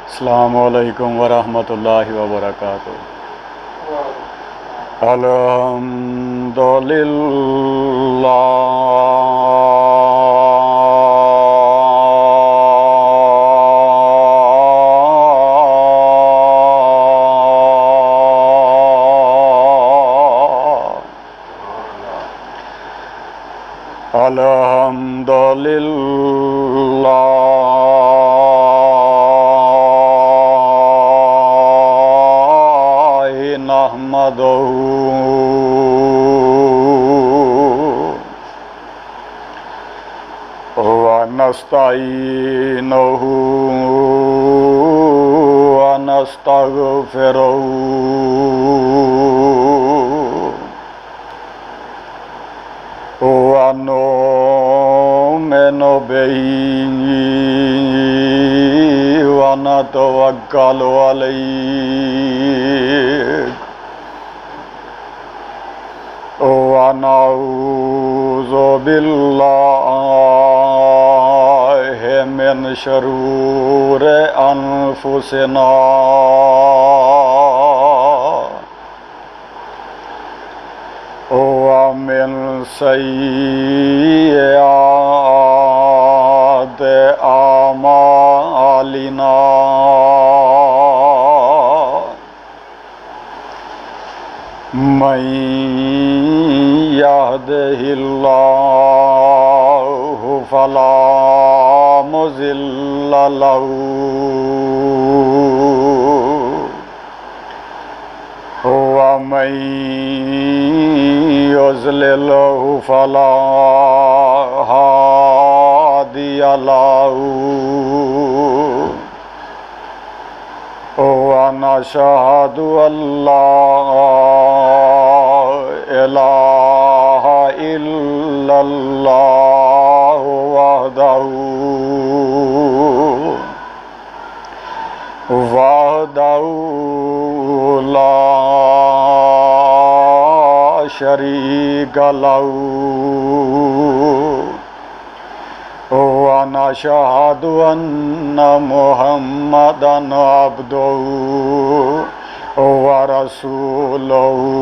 अस्सलामुअलैकुम वरहमतुल्लाहि वबरकातुहू। अल्हम्दुलिल्लाहि नहमदुहू व नस्तईनुहु व नस्तगफिरुहू व नुमिनु बिही व नतवक्कलु अलैहि व नऊज़ु बिल्लाहि मिन शुरूरि अनफुसिना व मिन सय्यिआति आमालिना। मन यहदिहिल्लाहु फला मुज़िल्ल लहू व मन युज़्लिल्हु फला हादिय लहू व नशहदु अल्ला इलाहा इल्लल्लाहु वहदहू ला शरीक लहू व नशहदु अन्ना मुहम्मदन अब्दुहू व रसूलुहू।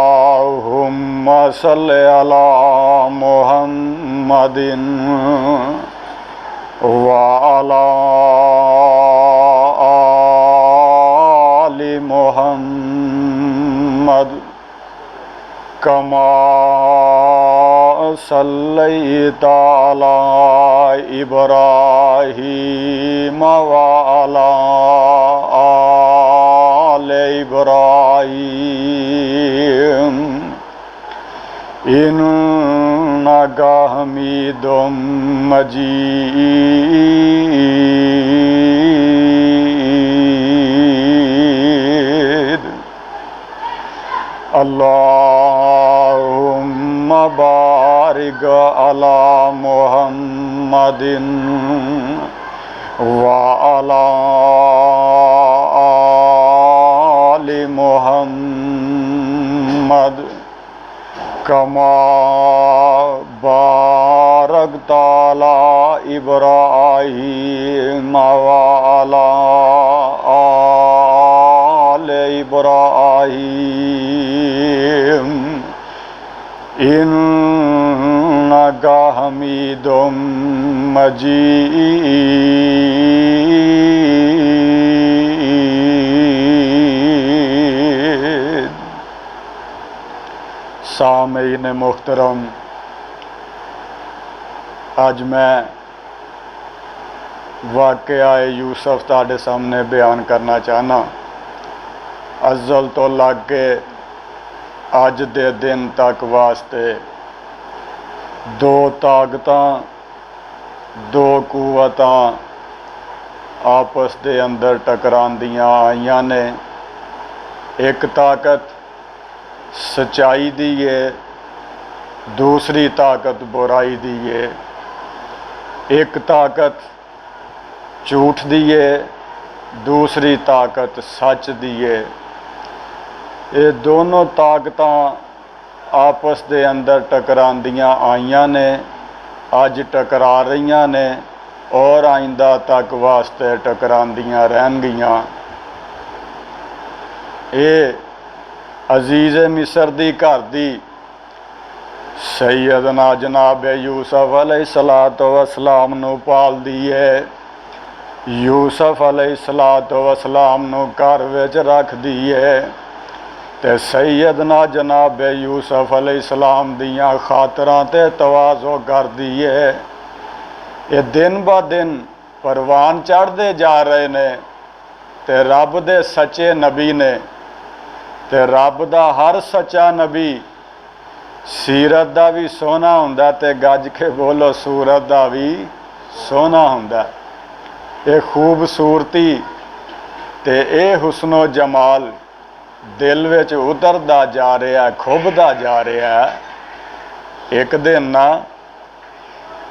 अल्लाहुम्मा सल्लि अला मुहम्मदिन व अला आलि मुहम्मद कमा सल्लैता अला इब्राहीम व अला आलि इब्राहीम इन्नका हमीदुम मजीद। अल्लाहुम्मा बारिक अला मुहम्मदिन व अला आलि मुहम्मद कमा बारकता अला इब्राहीम व अला आलि इब्राहीम इन्नका हमीदुम मजीद। सामीन मुहतरम, आज मैं वाक़या यूसुफ ताड़े सामने बयान करना चाहना। अज़ल तो लग के अज दे दिन तक वास्ते दो ताकतां दो कुवतां आपस दे अंदर टकरांदियां आईयां ने। एक ताकत सच्चाई दी है, दूसरी ताकत बुराई दी है। एक ताकत झूठ दी है, दूसरी ताकत सच दी है। ये दोनों ताकतां आपस के अंदर टकरांदियां आईयां ने, अज टकरा रही ने और आइंदा तक वास्ते टकरांदियां रहनगियां। ये अजीज़ मिस्र दी घर दी सैयदना जनाब यूसुफ अलैहिस्सलातु वस्सलाम नूं पालदी है। यूसुफ अलैहिस्सलातु वस्सलाम नूं घर विच रखदी है ते सैयदना जनाब यूसुफ अलैहिस्सलाम दियां खातरां ते तवाज़ो करदी है। ये दिन ब दिन परवान चढ़ते जा रहे ने ते रब दे सच्चे नबी ने ते रब दा हर सच्चा नबी सीरत दा भी सोहना हुंदा ते गज के बोलो सूरत दा भी सोहना हुंदा। ये खूबसूरती ते ये हुस्नो जमाल दिल विच उतरदा जा रहा, खुबदा जा रहा। एक दिन ना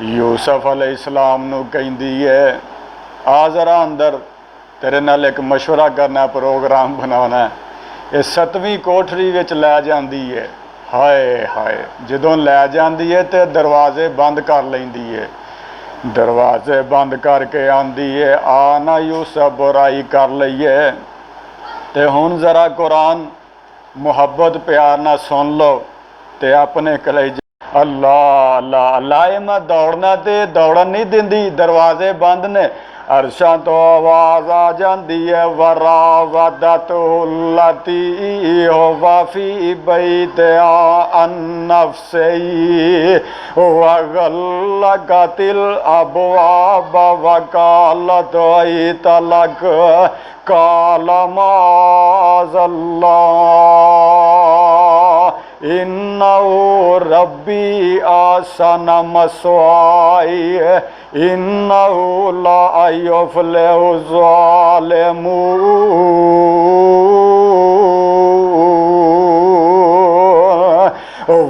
यूसुफ अलैहिस्सलाम नूं कहंदी है, आ जरा अंदर तेरे नाल एक मशवरा करना, प्रोग्राम बनाना। ये 7वीं कोठरी विच लै जांदी है। हाय हाय, जदों लै जांदी है तो दरवाजे बंद कर लैंदी है। दरवाजे बंद करके आंदी है, आ ना यूसुफ बुराई कर लईए ते हुण जरा कुरान मुहब्बत प्यार ना सुन लो ते अपने कलेजे। अल्लाह अल्लाह अल्लाह, ये मैं दौड़ना ते दौड़न नहीं दिंदी, दरवाजे बंद ने। अरशां तो आवाज़ आ जाती है, वरावदतुल्लती हुवा फी बैतिहा अन नफ्सिही वगल्लक़तिल अबवाब वक़ालत हैत लक क़ाल माज़अल्लाह इन्नहु रब्बी अहसन मस्वाय इन्नहु ला युफ्लिहु ज़ालिमून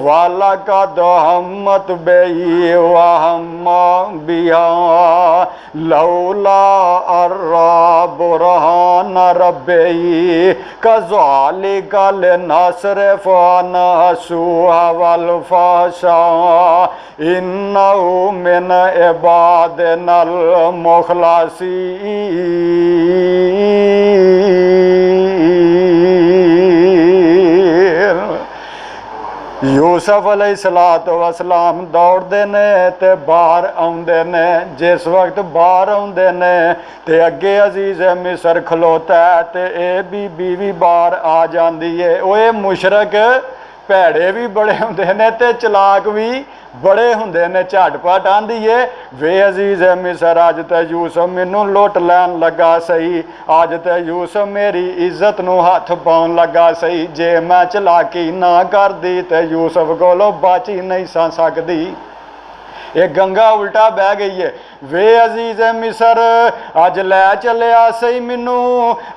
वलक़द हम्मत बिही व हम्मा बिहा लौला अर्रा बुरहान रब्बिही कज़ालिका लिनस्रिफ़ अन्हु वल फ़हशा इन्नहु मिन इबादिनल मुख़लसीन। यूसुफ अलैहिस्सलातु वस्सलाम दौड़ते ने ते बाहर आउंदे ने। जिस वक्त बाहर आउंदे ने ते अगे अजीज़ मिस्र खलोता है ते ये बीबी भी बाहर आ जाती है। वो मुशरक भैड़े भी बड़े होंदे ने ते चलाक भी बड़े होंदे ने। झटपट आंदी है, वे अजीज़ मिस्र अज तो यूसुफ मैनू लुट लैन लगा सही, अज तो यूसुफ मेरी इज्जत नूं हथ पाउण लगा सही। जे मैं चलाकी ना करदी तो यूसुफ कोलों बच ही नहीं सा सकदी। ये गंगा उल्टा बह गई है। वे अजीज़ मिस्र अज लै चलिया सही मैनू,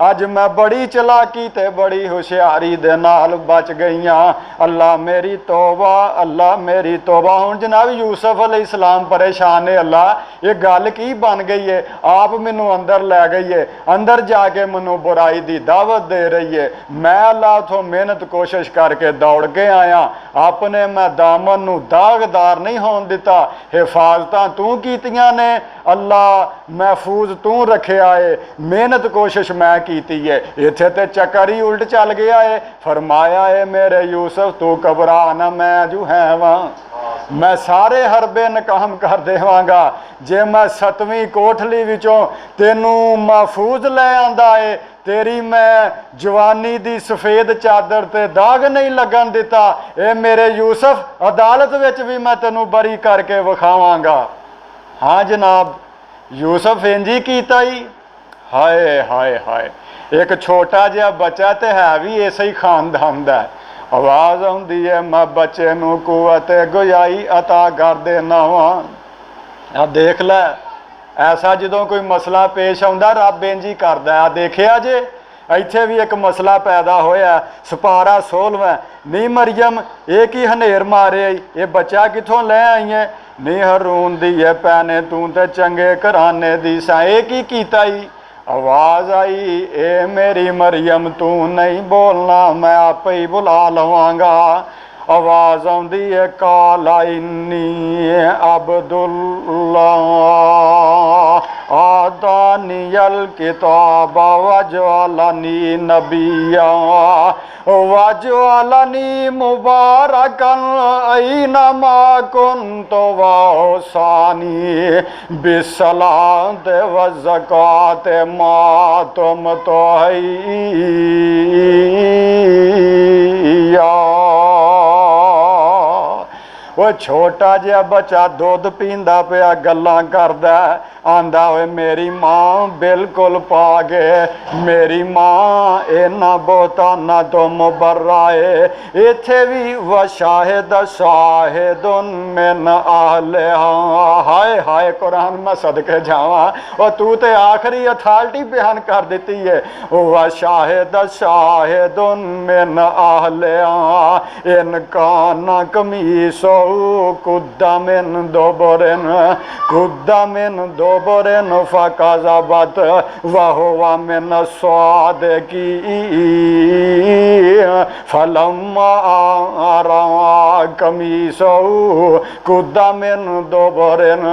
अज मैं बड़ी चलाकी ते बड़ी होशियारी दे नाल बच गई हाँ। अल्लाह मेरी तौबा, अल्लाह मेरी तौबा। हुण जनाब यूसुफ अलैहिस्सलाम परेशान है, अल्लाह ये गल की बन गई है। आप मैनू अंदर लै गई है, अंदर जाके मैनू बुराई की दावत दे रही है। मैं अल्लाह उथों मेहनत कोशिश करके दौड़ के आया, अपने मैं दामन नू दागदार नहीं होण दिता। हिफाजतां तू कीतियां ने अल्लाह, महफूज तू रखिया है, मेहनत कोशिश मैं कीती है। इत्थे ते चक्कर ही उल्ट चल गया है। फरमाया है मेरे यूसुफ तू घबरा ना, मैं जो है वहाँ मैं सारे हरबे नकाम कर देवांगा। जे मैं 7वीं कोठली विचों तेनू महफूज लै आंदा है, तेरी मैं जवानी दी सफेद चादर ते दाग नहीं लगन दिता। ए मेरे यूसुफ अदालत विच भी मैं तेनू बरी करके विखावांगा। हाँ जनाब, यूसुफ इंज ही कीता ही। हाय हाय हाय, एक छोटा जिहा बच्चा तो है भी इस ही खानदान दा। आवाज़ आउंदी है, मैं बच्चे नू कुवत गुजाई अता कर देना वा। आ देख लै, ऐसा जदों कोई मसला पेश आउंदा रब इंज ही करदा। आ देखिया जे इत्थे भी एक मसला पैदा होया। सुपारा 16वां, नी मरियम ये की हनेर मारे, ये बच्चा किथों लै आई है? नी हरून दी है भैने, तू ते चंगे घराने दी सा, ये की कीता ही? आवाज़ आई, ए मेरी मरियम तू नहीं बोलना, मैं आप ही बुला लवांगा। आवाज़ आउंदी है काला इन्नी अब्दुल्ला आदानियल किताब वजअलनी नबिया वजअलनी मुबारकन ऐनमा कुन्तु वौसानी बिस्सलात व ज़कात मा तुम तो हैया। वो छोटा जिहा बच्चा दुध पींदा पिया गल्लां करदा आंदा होए मेरी मां बिल्कुल पाक है, मेरी मां इन्ना बहुता ना तो मुबर्रा है। इत्थे भी वशाहिद शाहिदुन मिन आहलिहा। हाय हाय कुरान मैं सदके जावां और तू ते आखिरी अथॉरिटी बयान कर दिती है। वशाहिद शाहिदुन मिन आहलिहा इन काना कमीसो कुद्दा मिन दुबुरिन फकज़बत वहुवा मिन स्वादिकीन फलम्मा रा कमीसहु कुद्दा मिन दुबुरिन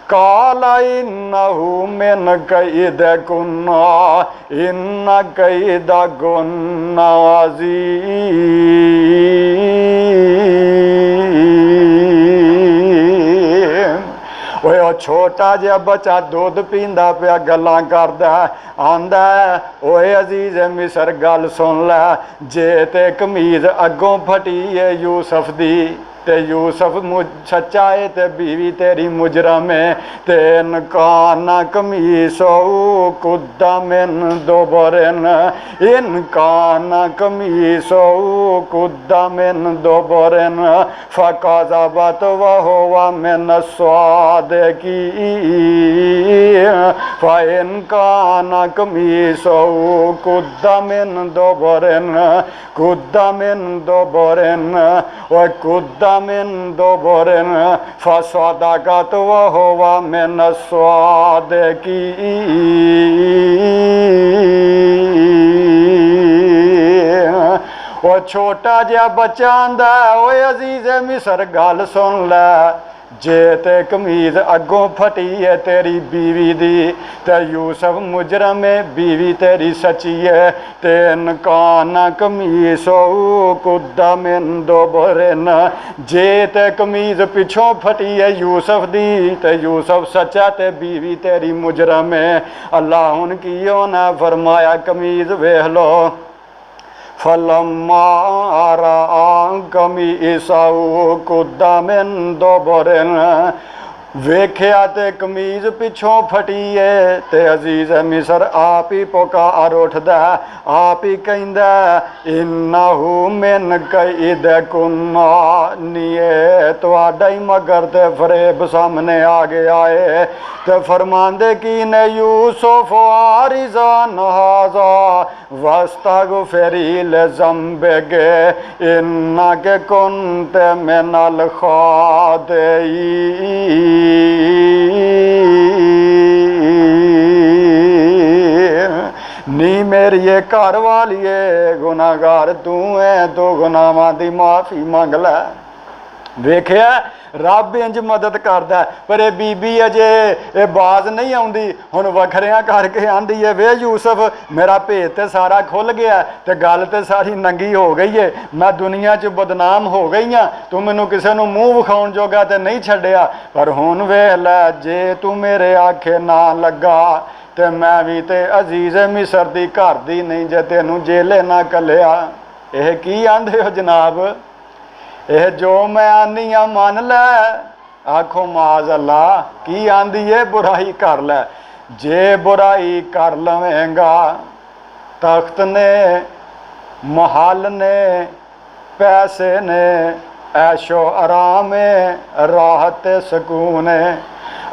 काला इन्नहु मिन कैदिकुन्ना इन्न कैदकुन्ना अज़ीम। वो छोटा जिहा बच्चा दुध पींदा पिया गल्लां करदा आंदा ओए अजीज मिसर गल सुन लै जे ते कमीज अगों फटी है यूसुफ दी ते यूसुफ सच्चा है ते बीवी तेरी मुजरम है ते इनकाना कमीसो कुद्दा मिन दुबुरिन इनकाना कमीसो कुद्दा मिन दुबुरिन फकज़बत वहुवा मिन स्वादिकीन फइनकाना कमीसो कुद्दा मिन दुबुरिन व कुद्दा मिन दुबुरिन फसदक़त वहुवा मिन स्वादिकीन। वो छोटा जिहा बच्चा आंदा ओए अजीज़ मिसर गल सुन लै जे ते कमीज अगों फटी है तेरी बीवी दी ते यूसुफ मुजरम है बीवी तेरी सच्ची है ते नकाना कमीसो कुद्दा मिन दुबुरिन जे ते कमीज पिछों फटी है यूसुफ दी ते यूसुफ सच्चा ते बीवी तेरी मुजरम है। अल्लाह हुन की होना फरमाया कमीज वेख लो फलम्मा रआ कमीसहु कुद्दा मिन दुबुरिन वेख्या ते कमीज पिछों फटी है ते अजीज मिसर आप ही पुकार उठदा आप ही कहंदा इन्नहु मिन कैदिकुन्ना नीए तुहाडा ही मगर ते फरेब सामने आ गया है ते फरमांदे की ने यूसुफ आरिज़ान हाज़ा वस्तगफिरी लिज़म्बिके इन्नके कुन्ते मिनल खातिईन। नी मेरी ये घर वालिए गुनाहगार तू है तो गुनाहां दी माफ़ी मंग लै। वेख्या रब इंज मदद करदा पर ये बीबी अजे ये बाज नहीं आउंदी हुण वखरियां करके आंदी है वे यूसुफ मेरा भेद ते सारा खुल गया ते गल ते सारी नंगी हो गई है मैं दुनिया च बदनाम हो गई हाँ तू मैनू किसी नू मूँह विखाउण जोगा ते नहीं छड्डिया पर हुण वेख लै जे तू मेरे आखे ना लगा ते मैं भी ते अजीज़ मिसर दी घर दी नहीं जे तेनू जेले ना कलिया। यह की आंदे हो जनाब यह जो मैं आनी आ मन लै आखो माज अल्लाह की आंदी है बुराई कर लै जे बुराई कर लवेंगा तख्त ने महल ने पैसे ने ऐशो आराम राहत सुकून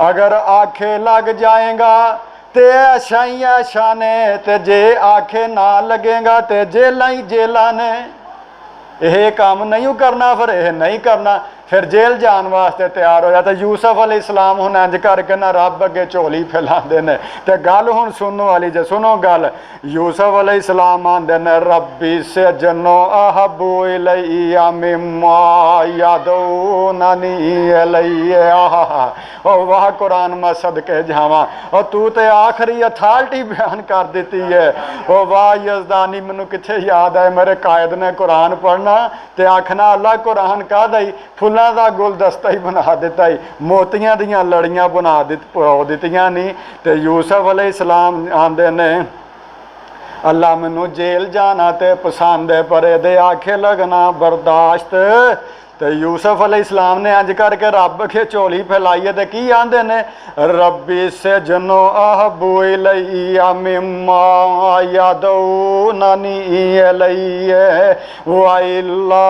अगर आखे लग जाएगा ते ऐशा ही ऐशा ने ते जे आखे ना लगेगा ते जेला ही जेला ने। यह काम नहीं करना फिर यह नहीं करना फिर जेल जान वास्ते तैयार होया। तो यूसुफ अलैहिस्सलाम हुण इंज करके ना रब अगे झोली फैलांदे ने। ते गल हुण सुनने वाली जे, सुनो गल। यूसुफ अलैहिस्सलाम आंदे ने रब्बी सिजनो अहब्बु इलैया मिम्मा यदऊननी इलैहि। ओ वाह कुरान मैं सदके जावां, और तू ते आखिरी अथॉरिटी बयान कर दी है। ओ वाह यजदानी, मैनू कित्थे याद है मेरे कायद ने कुरान पढ़ना ते आखना अल्लाह कुरान का दई फुल्लां दा गुलदस्ता ही बना दिता ही, मोतियां दियां लड़ियां बना दित्तियां नहीं। ते यूसुफ अलैहिस्सलाम आंदे ने अल्लाह मैनू जेल जाना ते पसंद है, पर एदे आखे लगना बर्दाश्त। ते यूसुफ अलैहिस्सलाम ने अंज करके रब के झोली फैलाइए ते की आंदे ने रब्बी सिजनो अहब्बु इलैया मिम्मा यदऊननी इलैहि व इल्ला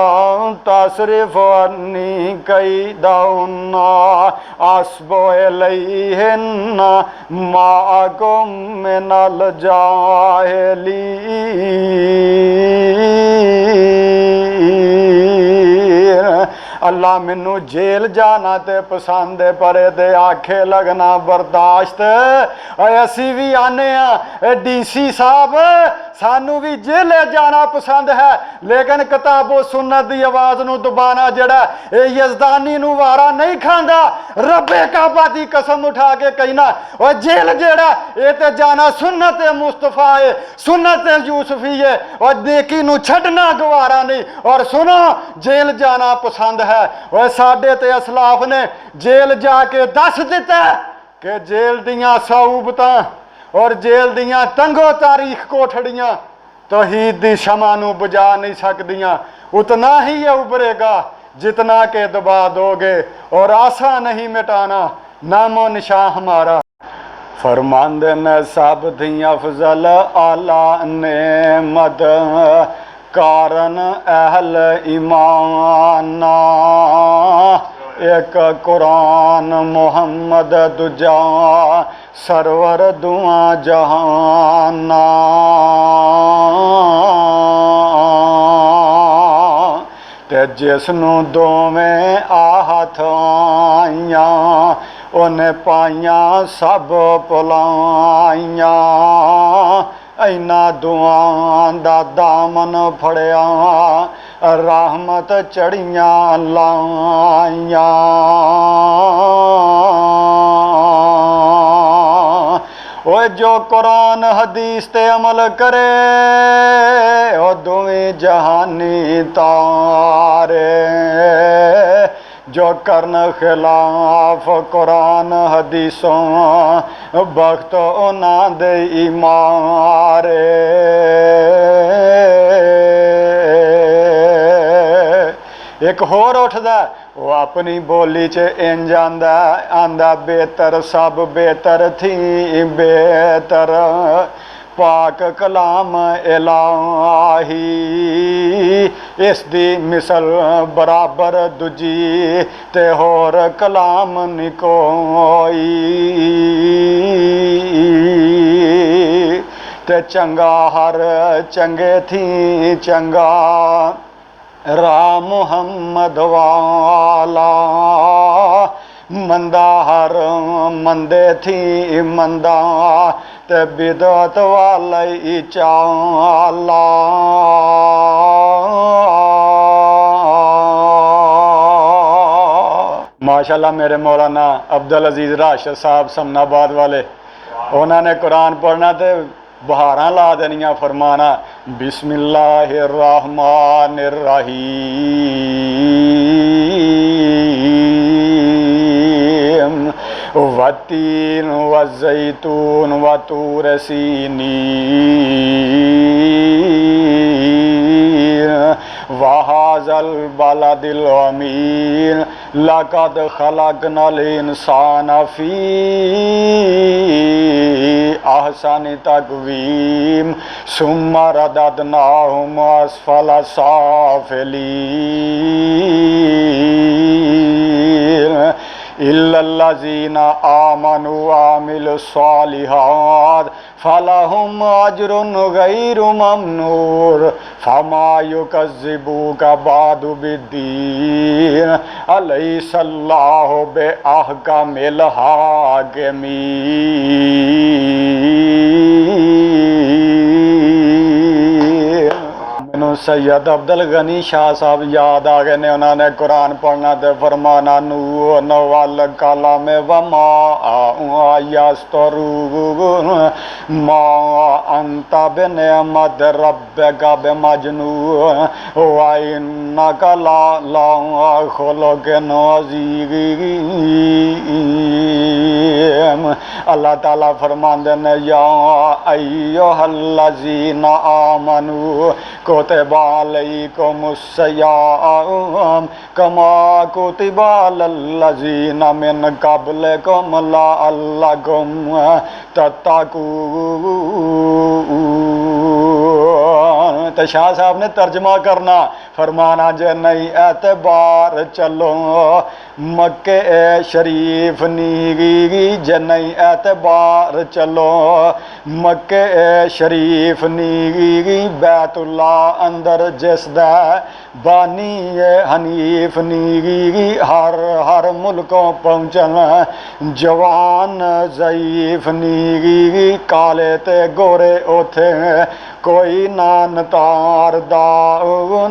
तसरिफ अन्नी कैदहुन्ना अस्बु इलैहिन्ना माअकुम मिनल जाहिलीन। अल्लाह मैनू जेल जाना ते पसंद है, पर ये आखे लगना बर्दाश्त। असी भी आने DC साहब सानू भी जेले जाना पसंद है, लेकिन किताबो सुन्नत की आवाज़ नू दबाना जड़ा यजदानी नू वारा नहीं खांदा। रब्बे काबा की कसम उठा के कहना और जेल जेड़ा ये ते जाना सुन्नत मुस्तफा है, सुन्नत यूसुफी है, और नेकी नू छड्डना गवारा नहीं। और सुनो जेल जाना पसंद है। और साडे ते असलाफ ने जेल जाके दस दिता कि जेल दियां सऊबतां और जेल दियां तंगो तारीख कोठड़ियां तौहीद दी शमा नू बुझा नहीं सकदियां। उतना ही ये उभरेगा जितना के दबा दोगे, और आशा नहीं मिटाना नामो निशान हमारा। फरमांदे ने सब दी अफजल आला नेमत कारण अहल ईमाना। एक कुरान मुहम्मद दूजा सरवर दुआ जहाना। ते जिसनू दोवें आहथ आइयां उन्हें पाइयां सब भुलाइयां। इन्ना दुआं दा दामन फड़िया रहमत चढ़ियां लाइयां। ओए जो कुरान हदीस ते अमल करे ओ दोवें जहानी तारे। जो करन खिलाफ कुरान हदीसों वक्त उन्हां दे मारे। एक होर उठदा वो अपनी बोली च इंज आंदा बेहतर सब बेहतर थी बेहतर पाक कलाम इलाही। इस दी मिसल बराबर दूजी ते होर कलाम नी कोई। ते चंगा हर चंगे थी चंगा राम मुहम्मद वाला। मंदा हर मंदे थी मंदा ते बिदअत वाले चाला। माशाल्लाह मेरे मौलाना अब्दुल अजीज राशिद साहब समनाबाद वाले, उन्होंने कुरान पढ़ना तो बहारां ला देनियां, फरमाना बिस्मिल्लाहिर्रहमानिर्रहीम वतीन वज़ैतून वतूर सीनीन वहाज़ल बलदिल अमीन लक़द खलक़नल इंसान फ़ी अहसनि तक़वीम सुम्मा रददनाहु अस्फ़ल साफ़िलीन इल्ला इल्लल्लज़ीना आमनु वामिलुस्सालिहात फलहुम अज्रुन गैरु ममनूर फमा युकज़्ज़िबूका बादु बिद्दीन अलैहिस्सल्लाहु बिअहकमिल हाकिमीन। मैनू सैयद अब्दुल गनी शाह साहब याद आ गए ने। उन्होंने कुरान पढ़ना तो फरमाना नून वल कलम वमा यस्तरून मा अंत बिनिअमत रब्बिका बिमजनून व इन्नका लअला खुलुकिन अज़ीम। अल्लाह ताला फरमाते ने या अय्युहल्लज़ीना आमनू कुतिबा अलैकुमुस्सियाम कमा कुतिबा अलल्लज़ीना मिन क़ब्लिकुम लअल्लकुम तत्तक़ून। तो शाह साहब ने तर्जमा करना फरमाना जे नहीं एतबार चलो मक्के शरीफ नीगी जे नहीं एतबार चलो मक्के शरीफ नीगी बैतुल्ला अंदर जिसदा बानी हनीफ नीगी हर हर मुल्कों पहुँचन जवान ज़ईफ नीगी काले ते गोरे उथे कोई नान तार दा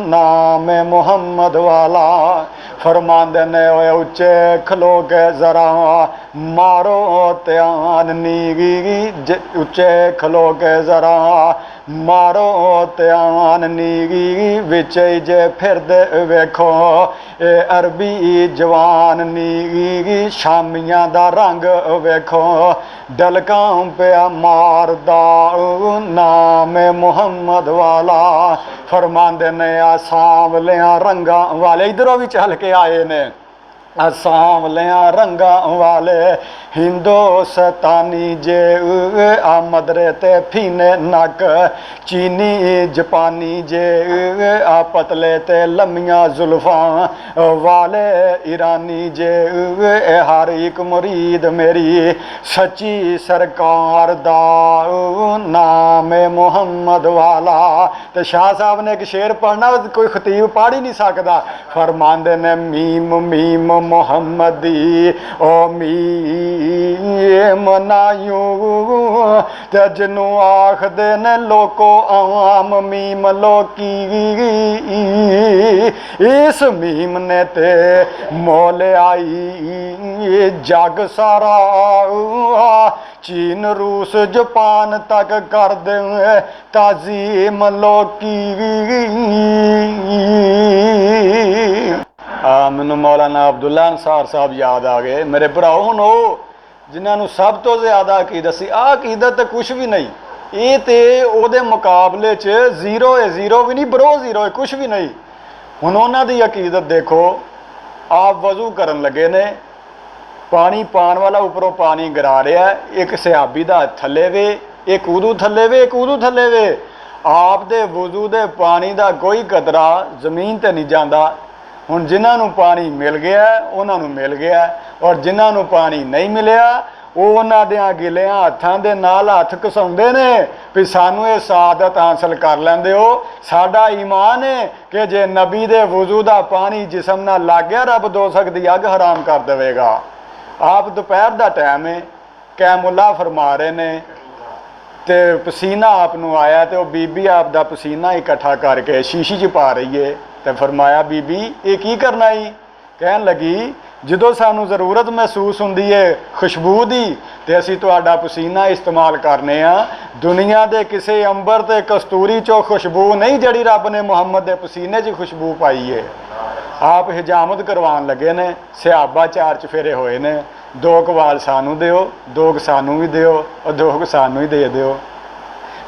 नाम मुहम्मद वाला। फरमांदे ने ओए उच्चे खलो के जरा मारो त्यान नीगी उच्चे खलो के जरा मारो त्यान नीगी विच जे फिरदे वेखो ए अरबी जवान नीगी शामियां दा रंग वेखो डलकां पिया मारदा नाम मुहम्मद वाला। फरमांदे ने आ सांवलियां रंगां वाले इधरों भी चल के आए ने सांवलियां रंगा वाले हिंदुस्तानी जे आ मदरे ते फीने नक चीनी जापानी जे आ पतले ते लम्मियां जुल्फां वाले ईरानी जे हर एक मुरीद मेरी सच्ची सरकार दा नाम मुहम्मद वाला। तो शाह साहब ने एक शेर पढ़ना कोई खतीब पढ़ ही नहीं सकता। फरमांदे ने मीम मीम मुहम्मदी ओ मीम नायू ते जिन्नू आखदे ने लोको आम मीम लोकी इस मीम ने ते मोल आई जग सारा चीन रूस जापान तक कर दे ताजीम लोकी। मैनू मौलाना अब्दुल्ला अंसार साहब याद आ गए। मेरे भराओ हुण वो जिन्होंने सब तो ज़्यादा अकीदत सी आ अकीदत तो कुछ भी नहीं ये तो वो मुकाबले च जीरो है जीरो भी नहीं बरो जीरो है कुछ भी नहीं। हुण उन्हां दी अकीदत देखो आप वजू करन लगे ने पानी पान वाला उपरों पानी गिरा रहा है एक सहाबी दा थले वे एक उदू थले वे एक उदू थले वे आप दे वजू दे पानी दा कोई कतरा जमीन ते नहीं जाता। हुण जिन्होंने पानी मिल गया उन्होंने मिल गया और जिन्होंने पानी नहीं मिलिया वो उन्होंने गिलियां हत्थां दे नाल हत्थ घसाउंदे ने भी सानू ये सादत हासिल कर लैंदे हो। साडा ईमान है कि जे नबी दे वजू दा पानी जिसम नाल लग गया रब दोज़ख दी अग हराम कर देवेगा। आप दोपहर का टाइम है कैमुल्ला फरमा रहे ने तो पसीना आपनू आया तो बीबी आप दा पसीना इकट्ठा करके शीशी च पा रही है। तो फरमाया बीबी ये की करना ही कहन लगी जो सानू ज़रूरत महसूस होंदी है खुशबू की तो असी तुहाडा पसीना इस्तेमाल करने दुनिया के किसी अंबर ते कस्तूरी चो खुशबू नहीं जड़ी रब ने मुहम्मद के पसीने च खुशबू पाई है। आप हिजामत करवान लगे ने सहाबा चार चफेरे होए ने दो कवाल सानू दिओ दो सानू भी दिओ और दो सानू ही दे दिओ।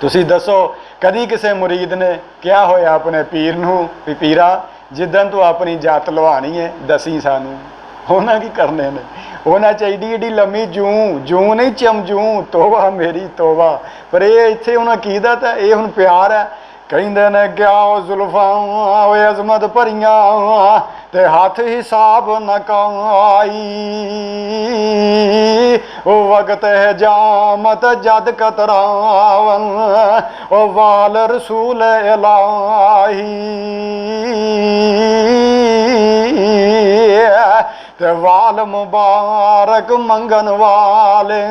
तुसी दसो कदी किसी मुरीद ने क्या होया अपने पीर नू भी पीरा जिदन तू अपनी जात लवानी है दसी सानू उन्हें की करने ने उन्हें चाहिए एडी लम्मी जूं जूं नहीं चमजूं तोबा मेरी तोबा पर ये इत्थे उन्हें कीदत है ये हुण प्यार है ਕਹਿੰਦੇ ਨੇ ਗਿਆ ਉਹ ਜ਼ੁਲਫਾਂ ਓਏ ਅਜ਼ਮਤ ਭਰੀਆਂ ਤੇ ਹੱਥ ਹਿਸਾਬ ਨਾ ਕਾਈ ਉਹ ਵਕਤ ਹੈ ਜਾਮਤ ਜਦ ਕਤਰਾਵਨ ਉਹ ਵਾਲ ਰਸੂਲ ਇਲਾਹੀ ते वाल मुबारक मंगन वाले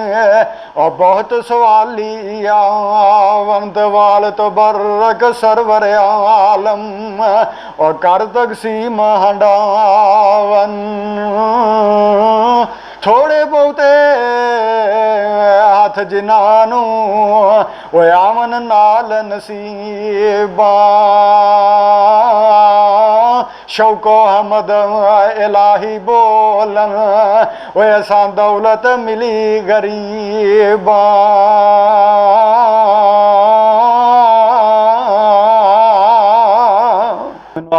और बहुत सवाली आवंत वाल तो बर्रक सरवर आलम और कर तकसीम हंडावन थोड़े बहुते हथ जिन्हां वो आवन नाल नसीबा शौको हमद इलाही बोलन वो ऐसा दौलत मिली गरीबा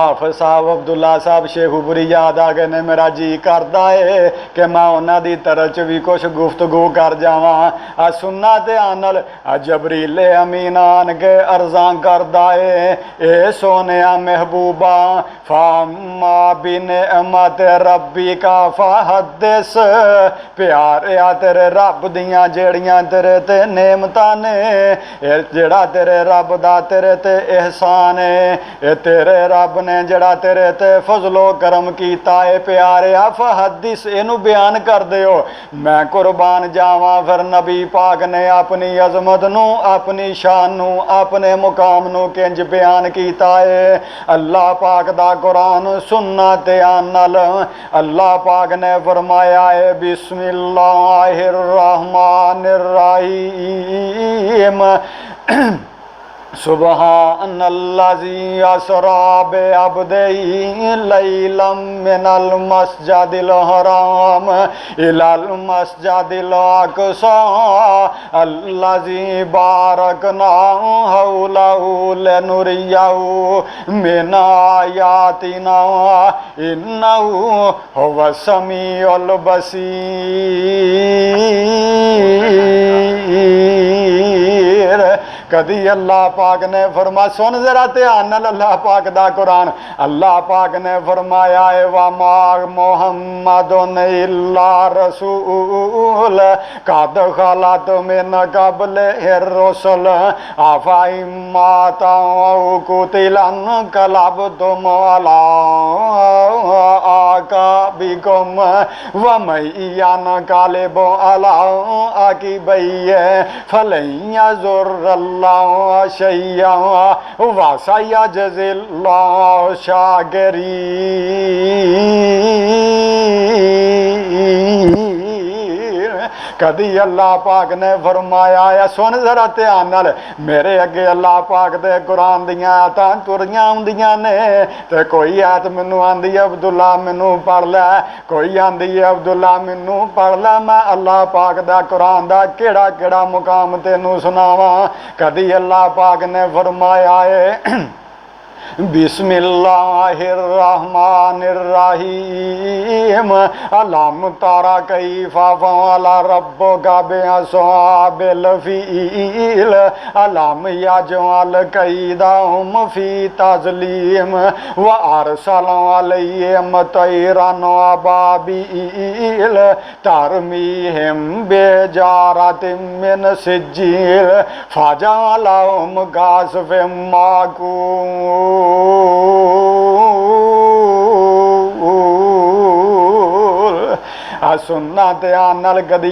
हाफिज साहब अब्दुल्ला साहब शेखुपुरी याद आ गए ने मेरा जी करता है कि मैं उन्होंने दी तरफ च भी कुछ गुफ्तगू कर जावा आ सुनना ध्यान नाल जबरीले अमीन आन के अर्जा करदा है ए सोने महबूबा फामा बिन अमत रब्बी का फहदिस प्यारिया तेरे रब दियां जेड़ियां तेरे ते नेमतां ने जेड़ा तेरे रब दा तेरे ते एहसान है ए तेरे रब ने जड़ा तेरे ते फजलो करम कीता है प्यारे फहदिस इनू बयान कर दिओ मैं कुर्बान जावा फिर नबी पाक ने अपनी अजमत नू अपनी शान नू अपने मुकाम नू किंज बयान कीता है अल्लाह पाक दा कुरान सुनना ध्यान नाल अल्लाह पाक ने फरमाया है बिस्मिल्लाहिर रहमानिर रहीम सुबहानल्लाज़ी असरा बिअब्दिही लैलम मिनल मस्जिदिल हराम इलल मस्जिदिल अक़सा अल्लज़ी बारकना हौलहु लिनुरियहु मिन आयातिना इन्नहु हुवस समीउल बसीर कदी अल्लाह पाक ने फरमा सुन जरा ध्यान नाल अल्लाह पाक दा कुरान अल्लाह पाक ने फरमाया है वमा मुहम्मदुन इल्ला रसूल कद खलत मिन क़ब्लिहिर रुsul अफ़इन माता कुतिलन कलबतुम अला आक़ाबिकुम व मय्यन कालिबु अला आक़िबैहि फलन यज़ुर्रल्लाह शैया वासया जज़िल्ला शाकिरीन कदी अल्लाह पाक ने फरमाया है सुन जरा ध्यान नाल मेरे अगे अल्लाह पाक दे कुरान दियां आयतां तुरियां आउंदियां ने ते कोई आयत मैनू आंदी है अब्दुल्ला मैनू पढ़ लै कोई आंदी है अब्दुल्ला मैनू पढ़ लै मैं अल्लाह पाक दा कुरान दा केड़ा केड़ा मुकाम तेनू सुनावां कदी अल्लाह पाक ने फरमाया है बिस्मिल्लाहिर्रहमानिर्रहीम अलम तारा कैफा फअला रब्बुका बिअस्हाबिल फील अलम यजअल कैदहुम फी तज़लीम व अरसल अलैहिम तैरन अबाबील तरमीहिम बिजारतिम मिन सिज्जील फजअलहुम गासफिम माकूल सुनना ध्यान नाल कदी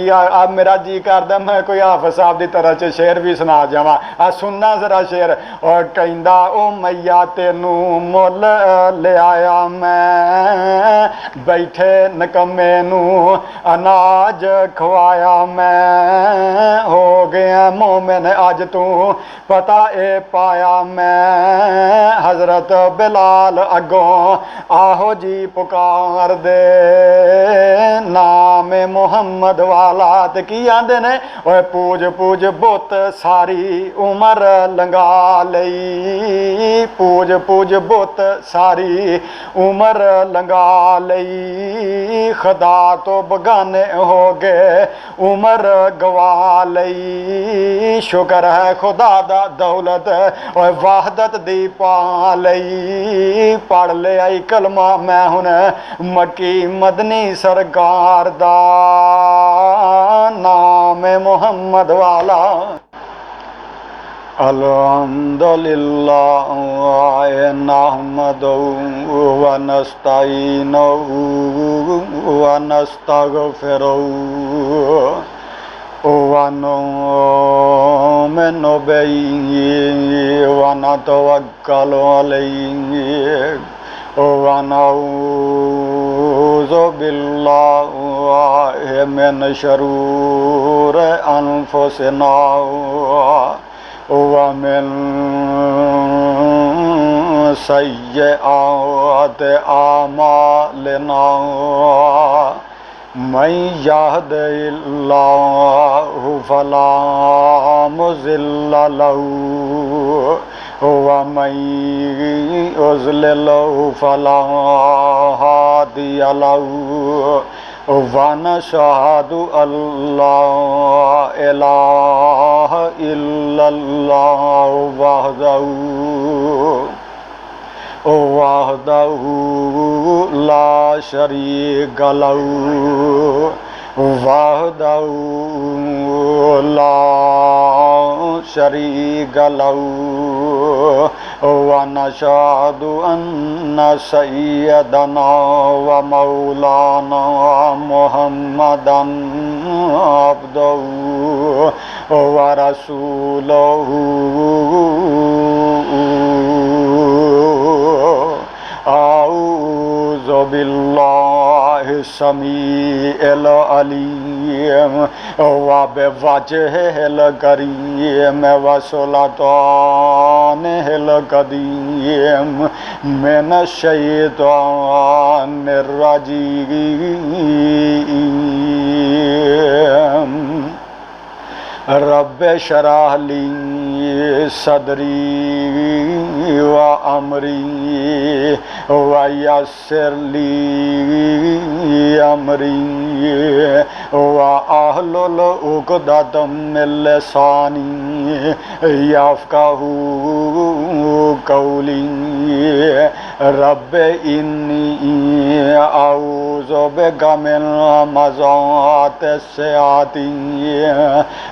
मेरा जी करदा मैं कोई हाफिज साहब की तरह च शेर भी सुना जावा सुनना जरा शेर और कहंदा ओ मैया तेनू मुल लिया मैं बैठे नकमे नू अनाज खवाया मैं हो गया मोमिन अज तू पता ए पाया मैं हजरत बिलाल अगों आहो जी पुकार दे ना नाम मुहम्मद वाला। ते की आंदे ने ओए पूज पूज बुत सारी उमर लंघा लई, पूज पूज बुत सारी उमर लंघा लई, खुदा तो बगाने हो गए उमर गवा लई। शुक्र है खुदा दा दौलत और वाहदत दी पा लई, पढ़ ले आई कलमा मैं हुन मक्की मदनी सरकार दा नाम मुहम्मद वाला। अल्हम्दुलिल्लाह नहमदुहु व नस्तईनुहु व नस्तगफिरुहु व नु'मिनु बिही व नतवक्कलु अलैहि व नऊज़ु बिल्लाहि मिन शुरूरि अनफुसिना व मिन सय्यिआति आमालिना। मन यहदिहिल्लाहु फला मुज़िल्ल लहु व मन युज़्लिल्हु फला हादिय लहु। व नशहदु अल्ला इलाहा इल्लल्लाहु वहदहु ला शरीक लहु वहदहु ला शरीक लहु। व नशहदु अन्न सय्यदना व मौलाना मुहम्मदन अब्दुहु व रसूलुहु। औज़ु बिल्लाहि समीइल अलीम व बिवजहिल करीम व सुल्तानिहिल क़दीम मिनश शैतानिर रजीम। रब्बे शरह ली सदरी व अमरी व यस्सिर ली अमरी व अहलुल उक़दतम मिन लिसानी यफ़क़हू क़ौली। रब्बे इन्नी अऊज़ु बिका मिन मज़ातिश शयातीन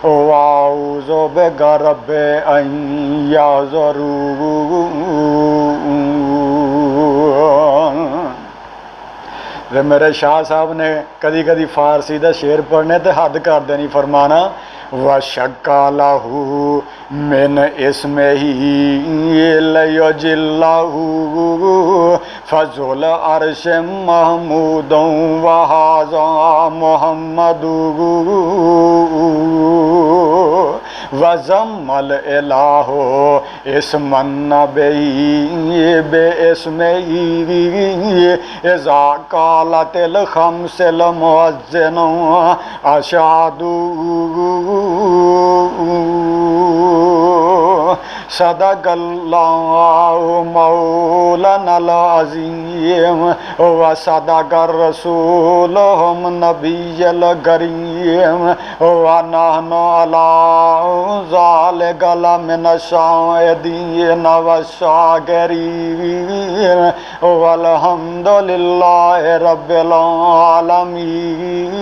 व अऊज़ु बिका रब्बे अन यहज़ुरून। मेरे शाह साहब ने कदी कदी फारसी का शेर पढ़ने तो हद कर देनी, फरमाना व शक्कालहू मिन इस्मिही लयुजिल्लहू फज़ुल अर्श महमूदु व हाज़ा मुहम्मदु वज़म्मल इलाहो इस्मन नबी बेइस्मिही इज़ा क़ालतिल ख़म्सिल मुअज़्ज़िनु अशहदु सदक़ल्लाहु मौलानल अज़ीम व सदक़र रसूलुहुम नबिyyल करीम व नहनु अला ज़ालिका लमिनश शाहिदीन व शाकिरीन वल्हम्दुलिल्लाहि रब्बिल आलमीन।